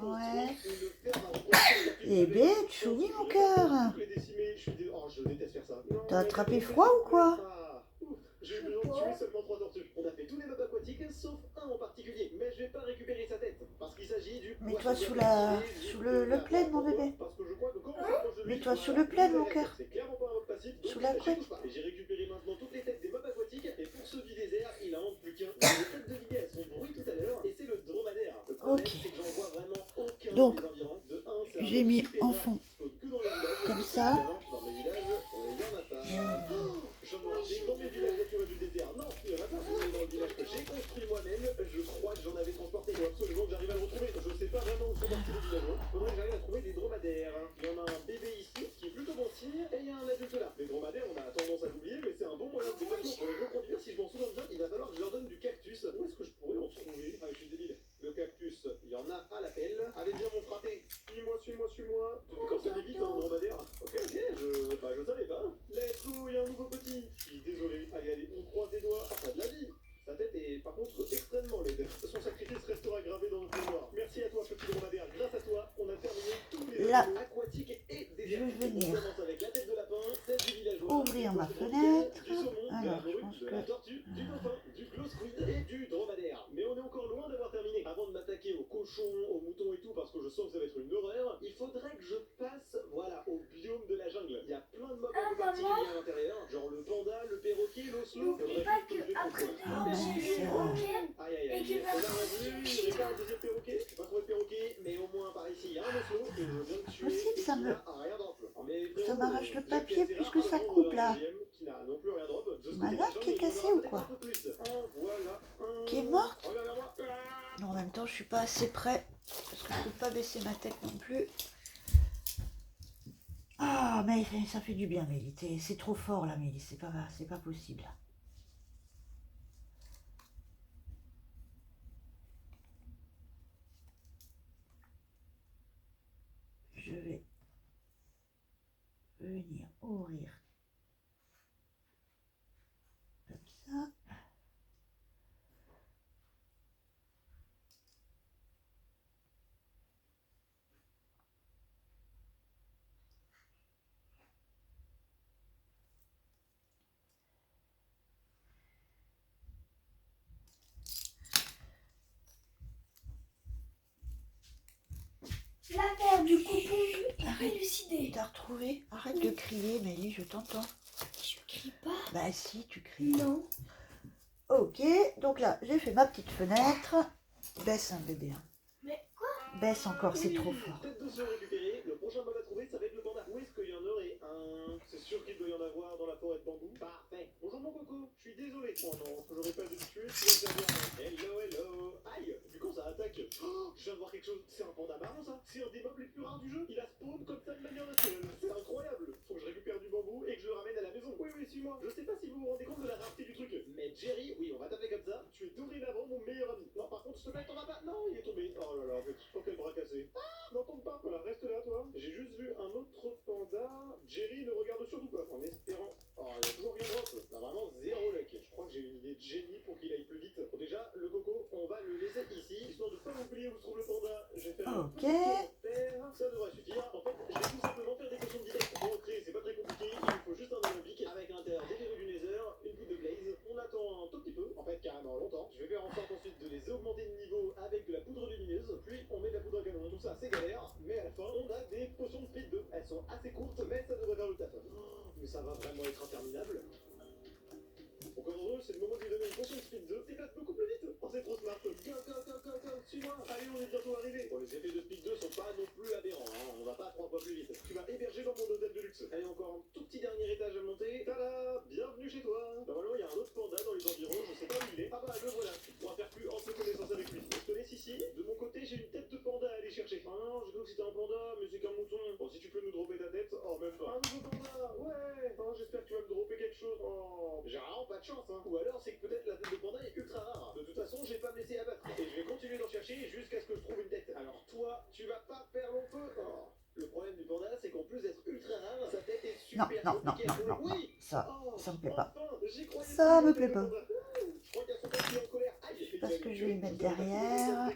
Ouais. Eh ben, Tchoui, mon cœur. Je déteste faire ça. T'as attrapé froid ou quoi? J'ai eu besoin de tuer seulement 3 tortues. On a fait tous les mobs aquatiques, sauf un en particulier. Mais je vais pas récupérer sa tête, parce qu'il s'agit du... Mets-toi sous le plaid, mon bébé. Parce que je crois que quand on s'approche de lui, Mets-toi sous le plaid, mon cœur. c'est clairement pas un mob passif, donc Sous la couette. Et j'ai récupéré maintenant toutes les têtes des mobs aquatiques, et pour ceux du désert, il en manque plus qu'un. Les têtes de Viga, elles sont bruit tout à l'heure, et c'est le dromadaire. Le problème, Ok. c'est que j'en vois vraiment aucun Donc, des environs. De un, c'est un j'ai mob mis super en rare, fond, que dans les villages. comme ça. Dans les villages, il y en a pas. Je me rends dans mes villages naturels du désert. Non, il y en a pas. C'est dans le village que j'ai construit moi-même. Je crois que j'en avais transporté. Il faut absolument que j'arrive à le retrouver. Je sais pas vraiment où sont partis les villageois. Faudrait que j'arrive à trouver des dromadaires. Il y en a un bébé ici, qui est plutôt bon signe, et il y a un adulte là. Les dromadaires, on a tendance à l'oublier, mais c'est un bon moyen de déplacement. Pour les reproduire, si je m'en souviens bien, il va falloir que je leur donne du cactus. Où est-ce que je pourrais en trouver? Ah, je suis débile. Le cactus, il y en a à l'appel. Allez, viens mon frappé. Suis-moi. Depuis quand ça m'évite un dromadaire? Ok, je savais pas. Let's go, il y a un nouveau petit. Je suis désolé. Allez, on croise les doigts. Ah, ça a de la vie. Sa tête est par contre extrêmement laide. Son sacrifice restera gravé dans notre mémoire. Merci à toi, petit dromadaire. Grâce à toi, on a terminé tous les Là. animaux aquatiques et Je désertiques. vais venir On commence avec la tête de lapin, celle du villageois, ouvrir ma du fenêtre. du saumon, de la Alors, je morue, pense de la que... tortue, du dauphin, du glow squid et du dromadaire. Mais on est encore loin d'avoir terminé. Avant de m'attaquer aux cochons, aux moutons et tout, parce que je sens que ça va être une horreur, il faudrait que je passe, voilà, au biome de la jungle. Il y a plein de mobs un peu particuliers à l'intérieur, genre le panda, le perroquet, l'oslo. N'oublie pas qu'après Ah, demain, j'ai c'est le vrai. week-end. Aïe. Et qu'il va On a sortir vu, pire. j'ai pas un deuxième perroquet, j'ai pas trouvé de perroquet, mais au moins par ici il y a un oslo que je viens de tuer. Possible, et ça qui me- n'a rien drop. Mais Ça frérot, m'arrache le j'ai papier cassé puisque ça rarement coupe, un là. deuxième Qui n'a non plus rien drop. De ce Ma côté, latte j'en qui est ai cassée un, ou peut-être quoi? un peu plus. Voilà, Qui est morte? Regarde vers moi. Non, en même temps, je suis pas assez près. Parce que je peux pas baisser ma tête non plus. Ah, mais ça fait du bien, Mélie. C'est trop fort, là, Mélie. C'est pas possible. Je vais venir ouvrir comme ça. L'affaire du coupon est élucidée. T'as retrouvé? Arrête de crier, Mélie, je t'entends. Je crie pas. Bah si, tu cries. Non. Ok, donc là, j'ai fait ma petite fenêtre. Baisse un bébé. Hein. Mais quoi? Baisse encore, c'est trop fort. Tête de saut récupérée. Le prochain mob à trouver, ça va être le panda. Où est-ce qu'il y en aurait un? C'est sûr qu'il doit y en avoir dans la forêt de bambou. Parfait. Bonjour mon coco. Je suis désolé. Oh non, j'aurais pas dû te tuer. Tu vas servir. Hello. Aïe. Du coup, ça attaque. Oh, je viens de voir quelque chose. C'est un panda marron, ça. C'est un des mobs les plus rares du jeu. Il a spawn comme ça de manière naturelle. C'est incroyable. Faut que je récupère du bambou et que je le ramène à la maison. Oui, suis-moi. Je sais pas si vous vous rendez compte de la rareté du truc. Mais Jerry, oui, on va taper comme ça. Tu es dorénavant mon meilleur ami. Non, par contre, s'il te plaît, t'en vas pas. Non, il est tombé. Oh là là, oh quel bras cassé. Ah, n'en tombe pas. Voilà, reste là, toi. J'ai juste vu un autre panda. Jerry ne regarde surtout pas. En espérant. Oh, il y a toujours rien drop. Là, vraiment, zéro luck. Je crois que j'ai une idée de génie pour qu'il aille plus vite. Bon, déjà, le coco, on va le laisser ici, histoire de pas oublier où se trouve le panda. Je vais faire un Ok. petit commentaire. Ça devrait suffire. En fait, je vais tout simplement faire des questions de vitesse. Pour entrer, c'est pas très compliqué. Il faut juste un alambic avec un l'intérieur des déplace beaucoup plus vite. Oh, c'est trop smart. Go, suis-moi. Allez, on est bientôt arrivé. Bon, les effets de Speed 2 sont pas non plus aberrants, hein. On va pas 3 fois plus vite. Tu vas héberger dans mon hôtel de luxe. Allez, encore un tout petit dernier étage à monter. Tada, bienvenue chez toi. Normalement, il y a un autre panda dans les environs, je sais pas où il est. Ah bah, le voilà. Tu pourras faire plus ample connaissance avec lui. Je te laisse ici. De mon côté, j'ai une tête de panda à aller chercher. Ah non, j'ai cru que c'était un panda, mais c'est qu'un mouton. Bon, si tu peux nous dropper ta tête, oh, même pas. Un nouveau panda, ouais. Oh, j'espère que tu vas me dropper quelque chose. Oh, j'ai vraiment pas de chance, hein. Ou alors, c'est que peut-être la tête de panda est ultra rare. De toute façon, je vais pas me laisser abattre. Et je vais continuer d'en chercher jusqu'à ce que je trouve une tête. Alors, toi, tu vas pas faire long feu. Oh. Le problème du panda, c'est qu'en plus d'être ultra rare, sa tête est super compliquée à trouver. Oui. Ça me plaît pas. Enfin, j'y croyais Ça plus, me la plaît tête de pas. panda. Je crois qu'il y a son père qui est en colère. Aïe, Je sais pas ce que je vais y mettre derrière.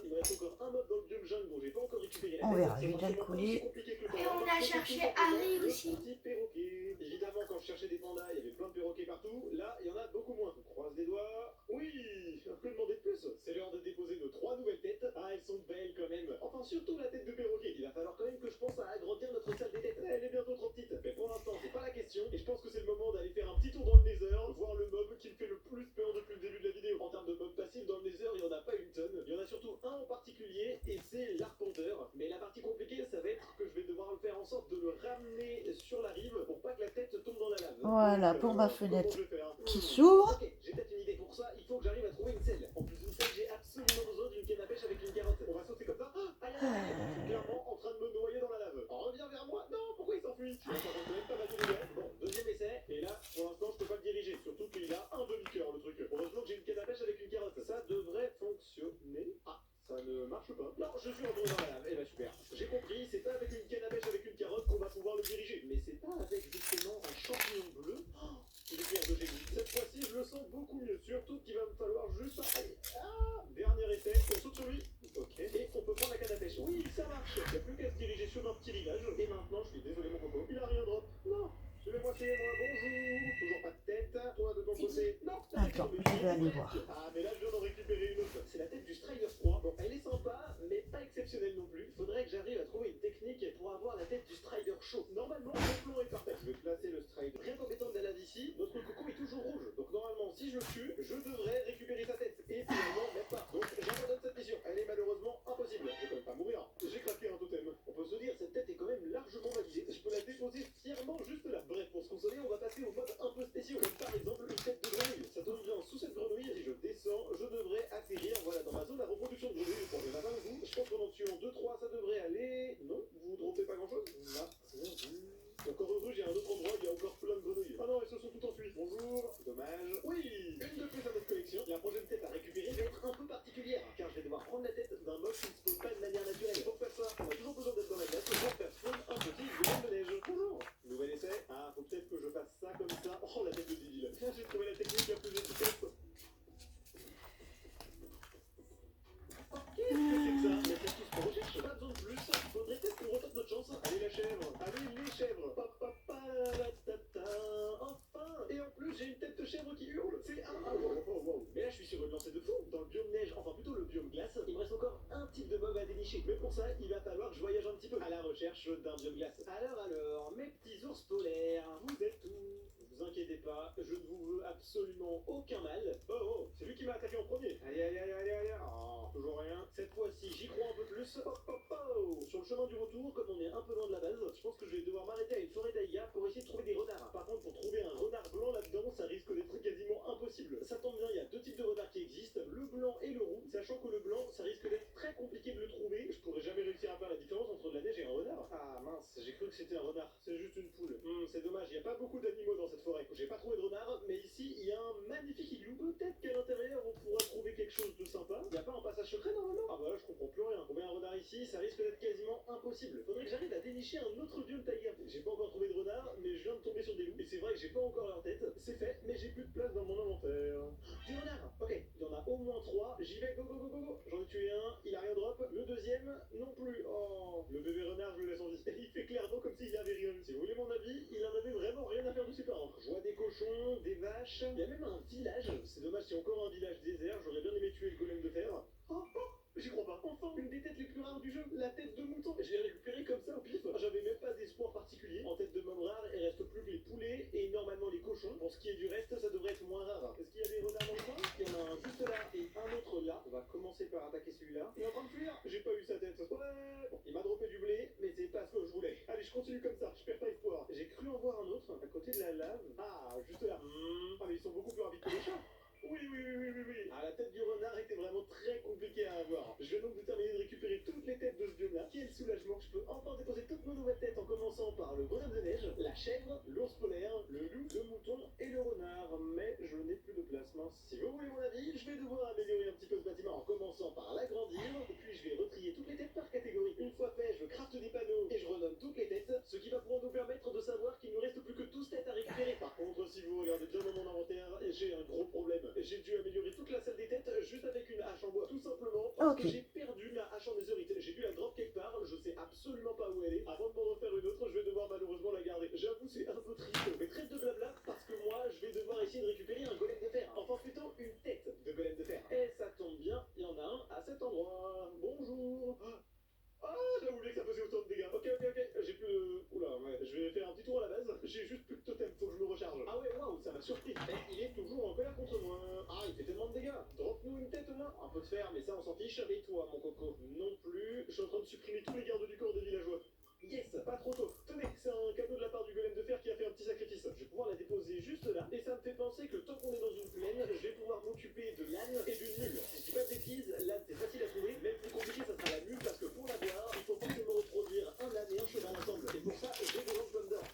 Il me reste encore un mob dans le biome jungle dont j'ai pas encore récupéré la On tête. verra, je C'est vais déjà le forcément couler. aussi compliqué que le Et panda. on a cherché Harry aussi. Le petit perroquet. Évidemment, quand je cherchais des pandas, il y avait plein de perroquets partout. Là, il y en a beaucoup moins. On croise les doigts. Oui, que demander de plus? C'est l'heure de déposer nos 3 nouvelles têtes. Ah, elles sont belles quand même. Enfin, surtout la tête de perroquet. Il va falloir quand même que je pense à agrandir notre salle des têtes. Elle est bientôt trop petite. Mais pour l'instant, c'est pas la question. Et je pense que c'est le moment d'aller faire un petit tour dans le Nether, voir le mob qui me fait le plus peur depuis le début de la vidéo. En termes de mob passifs dans le Nether, il y en a pas une tonne. Il y en a surtout un en particulier, et c'est l'arpenteur. Mais la partie compliquée, ça va être que je vais devoir faire en sorte de le ramener sur la rive pour pas que la tête tombe dans la lave. Voilà, Donc, pour ma comment fenêtre je vais faire qui s'ouvre. Ok, j'ai peut-être une idée pour ça. Il faut que j'arrive à trouver une selle. En plus d'une selle, j'ai absolument besoin d'une canne à pêche avec une carotte. On va sauter comme ça. Ah, aïe, aïe, aïe. Je suis clairement en train de me noyer dans la lave. Alors, reviens vers moi. Non, pourquoi il s'enfuit? Ça va quand même pas mal de dégâts. Bon, deuxième essai. Et là, pour l'instant, je peux pas le diriger. Surtout qu'il a un demi-cœur, le truc. Heureusement que j'ai une canne à pêche avec une carotte. Ça devrait fonctionner. Ah, ça ne marche pas. Non, je suis retourné dans la lave. Eh ben, super. J'ai compris. C'est pas avec une canne à pêche avec une carotte qu'on va pouvoir le diriger. Mais c'est pas avec justement un champignon bleu. Oh, lumière de génie. Cette fois-ci, je le sens beaucoup mieux. Surtout qu'il va me falloir juste... Allez. Ah, dernier effet. On saute sur lui. Ok. Et on peut prendre la canne à pêche. Oui, ça marche. Il n'y a plus qu'à se diriger sur un petit rivage. Et maintenant, je suis désolé, mon coco. Il a rien drop. Non. Je vais moitié, moi. Bonjour. Toujours pas de tête. Toi, de ton côté. Non. Attends, je vais aller voir. Ah, mais là, je viens d'en récupérer une autre. C'est la tête du Strider 3. Bon, elle est sympa, mais pas exceptionnelle non plus. Faudrait que j'arrive à trouver une technique pour avoir la tête du Strider chaud. Normalement, mon plan est parfait. Je vais placer le Strider. Rien qu'en mettant de la lave ici, notre coco est toujours rouge. Donc, normalement, si je le tue, je devrais récupérer sa tête. Et finalement, même pas. Donc, j'abandonne cette mission. Elle est malheureusement impossible. Je vais quand même pas mourir. J'ai craqué un totem. On peut se dire, cette tête est quand même largement validée. Je peux la déposer fièrement juste là. Bref, pour se consoler, on va passer au mode un peu spéciaux. Comme par exemple, une tête de grenouille. Ça tombe bien, sous cette grenouille, si je descends, je devrais atterrir, voilà, dans ma zone à reproduction de grenouilles. Bon, il y en a pas beaucoup. Je pense qu'en en tuant 2-3, ça devrait aller. Non, vous droppez pas grand chose? Là, rien vu. Encore heureux, j'ai un autre endroit, il y a encore plein de grenouilles. Ah non, elles se sont toutes enfuies. Bonjour, dommage. Oui, une de plus à notre collection. La prochaine tête à récupérer va être un peu particulière, car je vais devoir prendre la tête d'un mob qui ne se pose pas de manière naturelle. Pour faire ça, on a toujours besoin d'être dans la glace pour faire spawn un petit bonhomme de neige. Bonjour. Nouvel essai. Ah, faut peut-être que je fasse ça comme ça. Oh, la tête de débile. J'ai trouvé la technique la plus efficace. Qu'est-ce que c'est que ça? Mais c'est tout ce qu'on recherche. Pas besoin de plus. Faudrait peut-être qu'on retente notre chance. Allez, la chèvre. Allez, les chèvres. Enfin. Et en plus, j'ai une tête de chèvre qui hurle. C'est un... Ah, wow. Mais là, je suis sur une lancée de fou. Dans le biome neige, enfin plutôt le biome glace, il me reste encore un type de mob à dénicher. Mais pour ça, il va falloir que je voyage un petit peu à la recherche d'un biome glace. Alors, mes petits ours polaires, vous êtes où? Vous inquiétez pas, je ne vous veux absolument aucun mal. Oh, c'est lui qui m'a attaqué en premier. Allez. Oh, toujours rien. Cette fois-ci, j'y crois un peu plus. Sur le chemin du retour, comme on est un peu loin de la base, je pense que je vais devoir m'arrêter à une forêt d'aïga pour essayer de trouver des renards. Par contre, pour trouver un renard blanc là-dedans, ça risque d'être quasiment impossible. Ça tombe bien, il y a deux types de renards qui existent, le blanc et le roux. Sachant que le blanc, ça risque d'être très compliqué de le trouver. Je pourrais jamais réussir à faire la différence entre de la neige et un renard. Ah mince, j'ai cru que c'était un renard. C'est juste une poule. C'est dommage, il n'y a pas beaucoup d'animaux dans cette forêt. J'ai pas trouvé de renard, mais ici, il y a un magnifique igloo. Peut-être qu'à l'intérieur, on pourra trouver quelque chose de sympa. Il n'y a pas un passage secret normalement? Ah bah là, je comprends plus rien. Trouver un renard ici, ça risque d'être quasiment impossible. Faudrait que j'arrive à dénicher un autre biome taïga. J'ai pas encore trouvé de renard, mais je viens de tomber sur des loups. Et c'est vrai que j'ai pas encore leur tête. C'est fait, mais j'ai plus de place dans mon inventaire. Des renards. Ok, il y en a au moins 3. J'y vais, go. J'en ai tué un, il a rien drop. Le deuxième, non plus. Oh, le bébé renard, je le laisse en vie. Il fait clairement comme s'il avait rien. Si vous voulez mon avis, il en avait vraiment rien à faire de super. Je vois des cochons, des vaches. Il y a même un village. C'est dommage, c'est encore un village désert. J'aurais bien aimé tuer le golem de fer. Oh, j'y crois pas. Enfin, une des têtes les plus rares du jeu, la tête de mouton. Je l'ai récupérée comme ça au pif. J'avais même pas d'espoir particulier. En tête de mob rare, il reste plus que les poulets et normalement les cochons. Pour ce qui est du reste, ça devrait être moins rare. Est-ce qu'il y a des renards dans le coin? Il y en a un Ah, juste là. Ah, mais ils sont beaucoup plus rapides que les chats. Oui, oui, oui, oui, oui, oui. Ah, la tête du renard était vraiment très compliquée à avoir. Je viens donc de terminer de récupérer toutes les têtes de ce biome-là. Quel soulagement, je peux enfin déposer toutes nos nouvelles têtes en commençant par le bonhomme de neige, la chèvre, l'ours polaire, le loup, le mouton et le renard. Mais je n'ai plus de place, mince. Si vous voulez mon avis, je vais devoir améliorer un petit peu ce bâtiment en commençant par l'agrandir, puis je vais retrier toutes les têtes par catégorie. Une fois fait, je crafte des panneaux et je renomme toutes les têtes, ce qui va pouvoir nous permettre de savoir qu'il ne nous reste plus que 12 têtes à récupérer. Par contre, si vous regardez bien dans mon inventaire, j'ai un gros problème. J'ai dû améliorer toute la salle des têtes juste avec une hache en bois. Tout simplement parce que j'ai perdu ma hache en netherite. J'ai dû la drop quelque part, je sais absolument pas où elle est. Avant de m'en refaire une autre, je vais devoir malheureusement la garder. J'avoue, c'est un peu triste, mais trêve de blabla, parce que moi, je vais devoir essayer de récupérer un golem de fer. Enfin, plutôt une tête de golem de fer. Et ça tombe bien, il y en a un à cet endroit. Bonjour. Ah, j'avais oublié que ça faisait autant de dégâts. Ok, ok, ok, j'ai plus de... Oula, ouais, je vais faire un petit tour à la base. J'ai juste plus de totem, faut que je me recharge. Ah ouais, waouh, ça m'a surpris. Et il est toujours en colère contre moi. Ah, il fait tellement de dégâts. Drop-nous une tête au moins. Un peu de fer, mais ça on s'en fiche. Et toi, mon coco? Non plus. Je suis en train de supprimer tous les gardes du corps des villageois. Yes, pas trop tôt. Tenez, c'est un cadeau de la part du golem de fer qui a fait un petit sacrifice. Je vais pouvoir la déposer juste là. Et ça me fait penser que tant qu'on est dans une plaine, je vais pouvoir m'occuper de l'âne et d'une mule. Si je dis pas de bêtises, l'âne c'est facile à trouver. Même plus compliqué, ça sera la mule parce que pour l'avoir, il faut forcément reproduire un âne et un cheval ensemble. Et pour ça, j'ai besoin de pommes d'or.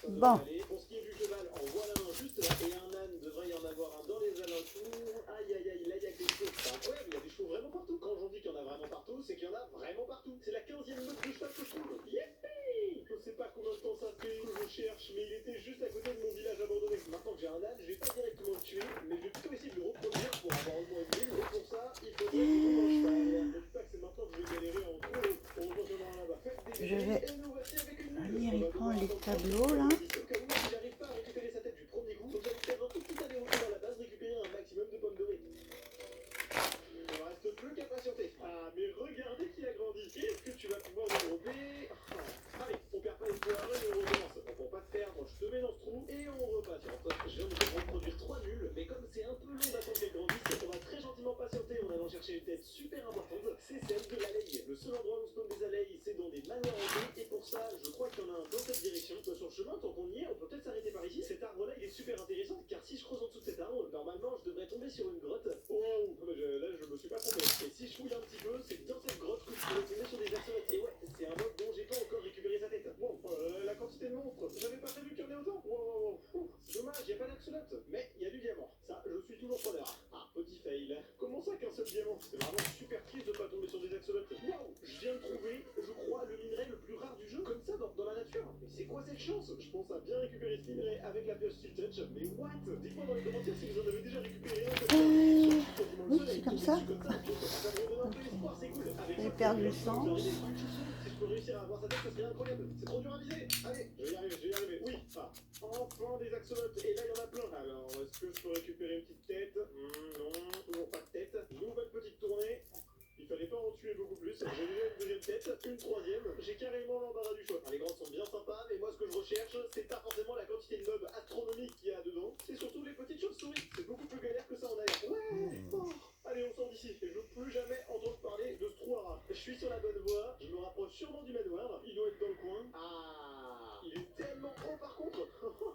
Bon. Pour ce qui est du cheval, en voilà un juste là. Et un âne devrait y en avoir un dans les alentours. Aïe aïe aïe, là il y a quelque chose. C'est incroyable, il y a des chevaux vraiment partout. Quand j'en dis qu'il y en a vraiment partout, c'est qu'il y en a vraiment partout. C'est la 15e meute de cheval que je trouve. Yippee! Je sais pas combien de temps ça fait que je cherche, mais il était juste à côté de mon village abandonné. Maintenant que j'ai un âne, je vais pas directement le tuer, mais je vais plutôt essayer de le reproduire pour avoir au moins une mule. Et pour ça, il faudrait que je trouve un cheval. Ne dis pas que c'est maintenant que je vais galérer en trop. On reviendra là-bas. Faites des Je vais et nous voici avec une mule. lire On va et prendre devoir les attendre tableaux là. au cas où, si j'arrive pas à récupérer sa tête du premier coup, faut que j'aille faire un tout petit aller-retour à la base, récupérer un maximum de pommes dorées. Il ne reste plus qu'à patienter. Ah, mais regardez qui a grandi. Qu'est-ce que tu vas pouvoir développer? Allez, on perd pas espoir et on recommence. Donc pour pas te perdre, je te mets dans ce trou et on repatiente. Je viens de reproduire 3 nuls, mais comme c'est un peu long d'attendre qu'elle grandisse, on va très gentiment patienter en allant chercher une tête super importante. C'est celle de l'aleille. Le seul endroit où spawn des abeilles, c'est dans des manoirs hantés. Et pour ça, je crois qu'il y en a un dans cette direction. Sur le chemin, tant qu'on y est, on peut peut-être s'arrêter par ici. Cet arbre-là, il est super intéressant, car si je creuse en dessous de cet arbre, normalement, je devrais tomber sur une grotte. Oh, là, je me suis pas trompé. Et si je fouille un petit peu, c'est dans cette grotte que je pourrais tomber sur des axolotes. Et ouais, c'est un mob dont j'ai pas encore récupéré sa tête. Bon, la quantité de monstres, j'avais pas prévu qu'il y en ait autant. C'est dommage, il y a pas d'axolote. Mais il y a du diamant. Ça, je suis toujours preneur. Ah, petit fail. Comment ça qu'un seul diamant? C'est vraiment super triste de pas tomber sur des axolotes. Waouh, je viens de trouver, je crois, le minerai le plus rare du jeu, comme ça dans la nature. Mais c'est quoi cette chance? Je pense à bien récupérer ce minerai avec la pioche Steel Touch. Mais what? Dites-moi dans les commentaires si vous en avez déjà récupéré un. Oui, c'est comme ça. J'ai perdu le sens. Si je peux réussir à avoir sa tête, ça serait incroyable. C'est trop dur à viser. Allez, je vais y arriver. Oui, ah, enfin des axolotes. Et là, il y en a plein. Alors, est-ce que je peux récupérer une petite tête? Non, toujours pas de tête. Nouvelle petite tournée. Il fallait pas en tuer beaucoup plus. J'ai déjà une deuxième tête, une troisième. J'ai carrément l'embarras du choix. Les grottes sont bien sympas, mais moi ce que je recherche, c'est pas forcément la quantité de mobs astronomiques qu'il y a dedans. C'est surtout les petites chauves-souris. C'est beaucoup plus galère que ça en a l'air. Ouais. Oh. Allez, on sort d'ici. Et je veux plus jamais entendre parler de ce trou à rats. Je suis sur la bonne voie. Je me rapproche sûrement du manoir. Il doit être dans le coin. Ah, il est tellement haut par contre.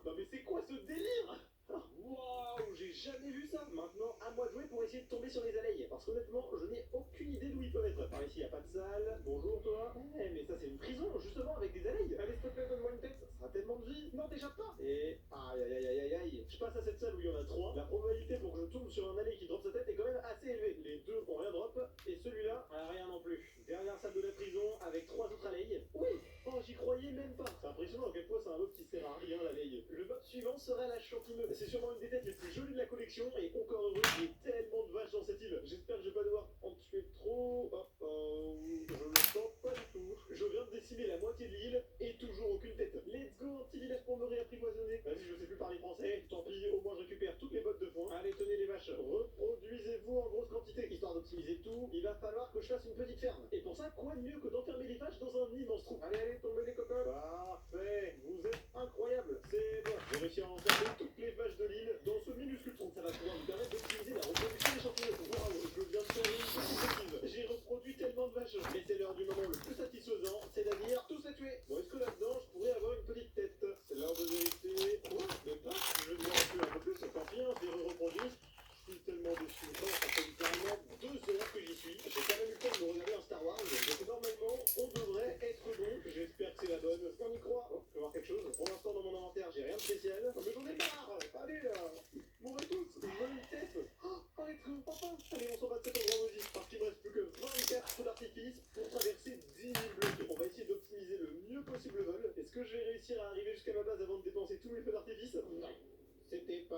Non mais c'est quoi ce délire? Waouh, j'ai jamais vu ça. Maintenant, à moi de jouer pour essayer de tomber sur les abeilles. Parce qu'honnêtement, je n'ai aucune idée d'où ils peuvent être. Par ici, il n'y a pas de salle. Bonjour, toi. Eh, mais ça, c'est une prison, justement, avec des abeilles. Allez, s'il te plaît, donne-moi une tête. Ça sera tellement de vie. Non, déjà pas. Et aïe, aïe, aïe, aïe, aïe. Je passe à cette salle où il y en a 3. La probabilité pour que je tombe sur un allée qui drop sa tête est quand même assez élevée. Les deux ont rien drop. Et celui-là, rien non plus. Dernière salle de la prison avec 3 autres abeilles. Oui. Oh, j'y croyais même pas. C'est impressionnant à quel point c'est un mob qui sert à rien, l'abeille. Le mob suivant sera la champimeuse. C'est sûrement une des têtes les plus jolies de la collection. Et encore heureux, il y a tellement de vaches dans cette île. J'espère que je vais pas devoir en tuer trop. Je le sens pas du tout. Je viens de décimer la moitié de l'île et toujours aucune tête. Let's go, un petit village pour me réapprivoisonner. Vas-y, je sais plus parler français. Tant pis, au moins je récupère toutes les bottes de foin. Allez, tenez les vaches. Reproduisez-vous en grosse quantité. Histoire d'optimiser tout, il va falloir que je fasse une petite ferme. Et pour ça, quoi de mieux que d'enfermer les vaches dans un immense trou. Allez, tombez les cocottes. Parfait. Vous êtes incroyables. C'est bon. J'ai réussi à enfermer toutes les vaches de l'île dans ce minuscule trou. Ça va pouvoir nous permettre d'optimiser la reproduction des champignons. Waouh, je viens de faire une petite bêtise. J'ai reproduit tellement de vaches. Mais c'est l'heure du moment le plus satisfaisant, c'est-à-dire tous les tuer. Bon, est-ce que là-dedans, je pourrais avoir une petite tête? C'est l'heure de vérité. Quoi? Mais pas?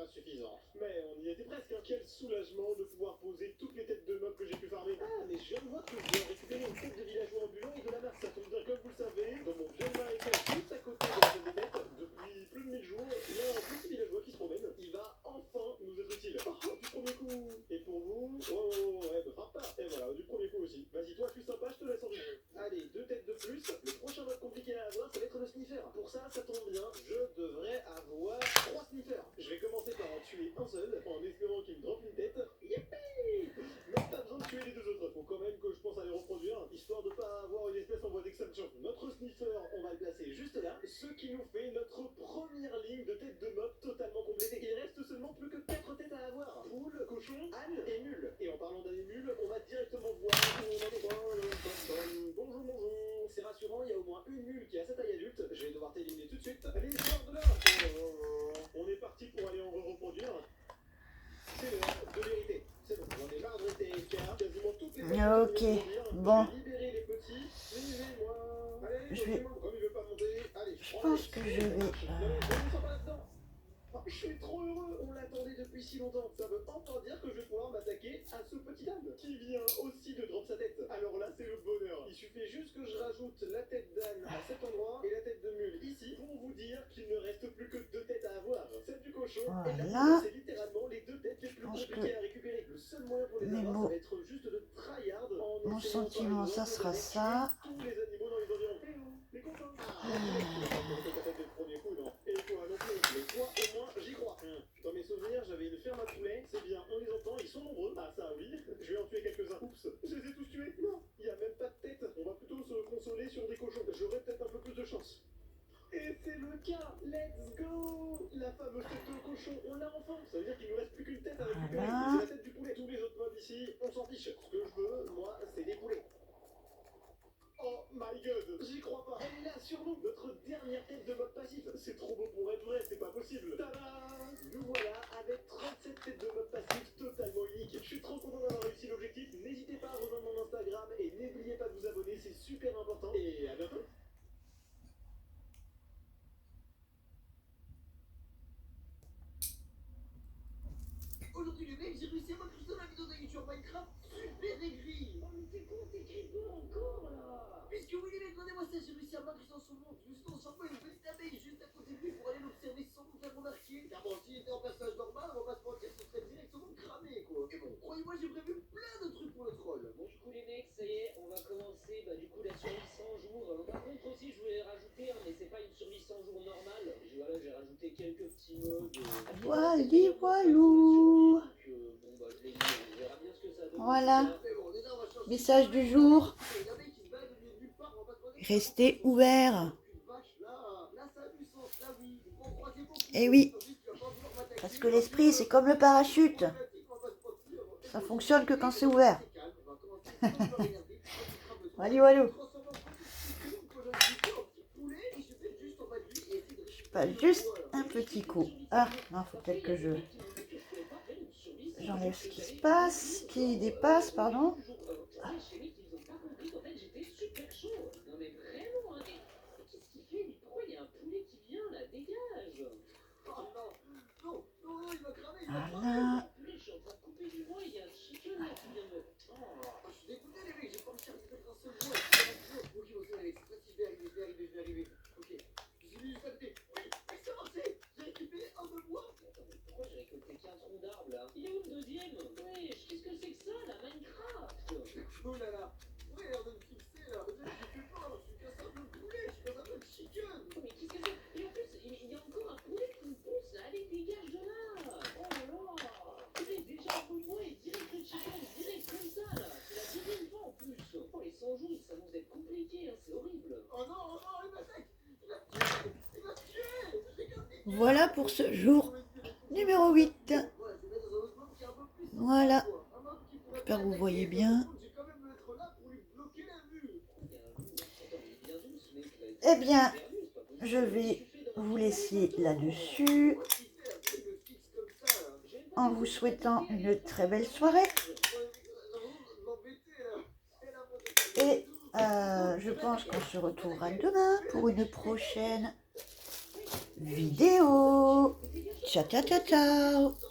suffisant. Mais on y était presque, hein. Quel soulagement de pouvoir poser toutes les têtes de mobs que j'ai pu farmer. Ah, mais je viens de voir que je dois récupérer une tête de villageois ambulant et de la masse. Ça tombe bien, comme vous le savez, dans mon vieux marécage juste à côté de la zone des têtes, depuis plus de 1000 jours, il y a un petit villageois qui se promène. Il va enfin nous être utile. Oh, du premier coup. Et pour vous, oh, ouais, me frappe pas. Et voilà, du premier coup aussi. Vas-y, toi, je suis sympa, je te laisse en vie. Allez, 2 têtes de plus. Le prochain mode compliqué à avoir, ça va être le sniffer. Pour ça, ça tombe bien, je devrais avoir 3 sniffers. Je vais commencer par en tuer un seul, en espérant qu'il me droppe une tête. Yippee! Même pas besoin de tuer les 2 autres. Faut quand même que je pense à les reproduire, histoire de pas avoir une espèce en voie d'extinction. Notre sniffer, on va le placer juste là, ce qui nous fait notre première ligne de têtes de mob totalement complétée. Il reste seulement plus que 4 têtes à avoir. Poule, cochon, âne et mule. Et en parlant d'âne et mule, on va directement voir où on en est. Bonjour, bonjour. C'est rassurant, il y a au moins une mule qui a sa taille adulte. Je vais devoir t'éliminer tout de suite. Allez, sors de là. On est parti pour aller en reproduire. C'est l'heure de vérité. C'est bon, on est marre de rester AFK. Quasiment toutes les Ok, bon. Je vais libérer les petits. Suivez-moi. Allez, Je vais- comme il veut pas monter. Allez, Je pense que je vais... je suis trop heureux, on l'attendait depuis si longtemps. Ça veut enfin dire que je vais pouvoir m'attaquer à ce petit âne qui vient aussi de drop sa tête. Alors là, c'est le bonheur. Il suffit juste que je rajoute la tête d'âne à cet endroit et la tête de mule ici pour vous dire qu'il ne reste plus que 2 têtes à avoir. Celle du cochon et la Voilà. mule, c'est littéralement les 2 têtes les plus pense compliquées à récupérer. Le seul moyen pour les mes avoir, mots- ça va être juste de tryhard en Mon essayant, par sentiment, ça exemple, sera de ça. tuer tous les animaux dans les environs. Eh oh, les copains. Le premier coup, non. Et toi non plus. Mais toi, au moins, j'y crois. Dans mes souvenirs, j'avais une ferme à poulets. C'est bien, on les entend, ils sont nombreux. Ah ça oui, je vais en tuer quelques-uns. Oups, je les ai tous tués. Non, il n'y a même pas de tête. On va plutôt se consoler sur des cochons. J'aurais peut-être un peu plus de chance. Et c'est le cas. Let's go. La fameuse tête de cochon, on l'a enfin. Ça veut dire qu'il nous reste plus qu'une tête à récupérer. Voilà. C'est la tête du poulet. Tous les autres mobs ici, on s'en fiche. Ce que je veux, moi, c'est des poulets. Oh my god, j'y crois pas. Elle est là sur nous, notre dernière tête de mode passif. C'est trop beau pour être vrai, c'est pas possible. Tada! Nous voilà avec 37 têtes de mode passif totalement uniques. Je suis trop content d'avoir réussi l'objectif. N'hésitez pas à rejoindre mon Instagram et n'oubliez pas de vous abonner, c'est super important. Et à bientôt. Aujourd'hui les mecs, j'ai réussi à m'incruster dans la vidéo de YouTube Minecraft super aigri. Oh mais t'es con, t'écris pas encore là. Puisque oui les mecs, regardez-moi ça, j'ai réussi à m'incruster dans son monde. Je me suis transformé en une petite abeille juste à côté de lui pour aller l'observer sans me faire remarquer. Car bon, s'il était en personnage normal, on va pas se mentir, ce serait directement cramé quoi. Et bon, croyez-moi, j'ai prévu plein de trucs pour le troll. Bon, du coup, les mecs, ça y est, on va commencer du coup la survie 100 jours. Par contre, aussi, je voulais rajouter, mais c'est pas une survie 100 jours normale. J'ai rajouté quelques petits modes. Voili, voilou. Bon, bah, je l'ai mis, on verra bien ce que ça donne. Voilà. Mais bon, déjà, on va changer. Message du jour. Il y a un mec qui se balade au milieu de nulle part, on va pas se mentir. Restez ouverts. Une vache, là, ça a du sens, là oui. Faut pas en croiser beaucoup. Eh oui. Tandis que tu vas pas vouloir m'attaquer. Parce que l'esprit, c'est comme le parachute. Ça fonctionne que quand c'est ouvert. Voili, voilou. Pas juste un petit coup. Ah, non, faut peut-être que j'enlève ce qui se passe, qui dépasse, pardon. Voilà. Il est où le deuxième? Ouais, qu'est-ce que c'est que ça, la Minecraft? Oh là là. Ouais, l'air de me fixer là. J'ai fait peur, je suis qu'un simple poulet, je suis qu'un simple chicken. Mais qu'est-ce que c'est? Et en plus, il y a encore un poulet qui me pousse. Allez, dégage de là. Oh là là. Il est déjà un peu moi et direct le chicken, direct comme ça là. C'est la deuxième fois en plus. Oh, les 100 jours, ça nous être compliqué, hein, c'est horrible. Oh non, il m'attaque. Il m'a tué. Il m'a tué. J'ai qu'un petit. Voilà pour ce jour numéro 8. Voilà. J'espère que vous voyez bien. Eh bien, je vais vous laisser là-dessus en vous souhaitant une très belle soirée. Et je pense qu'on se retrouvera demain pour une prochaine vidéo. Ciao, ciao, ciao, ciao.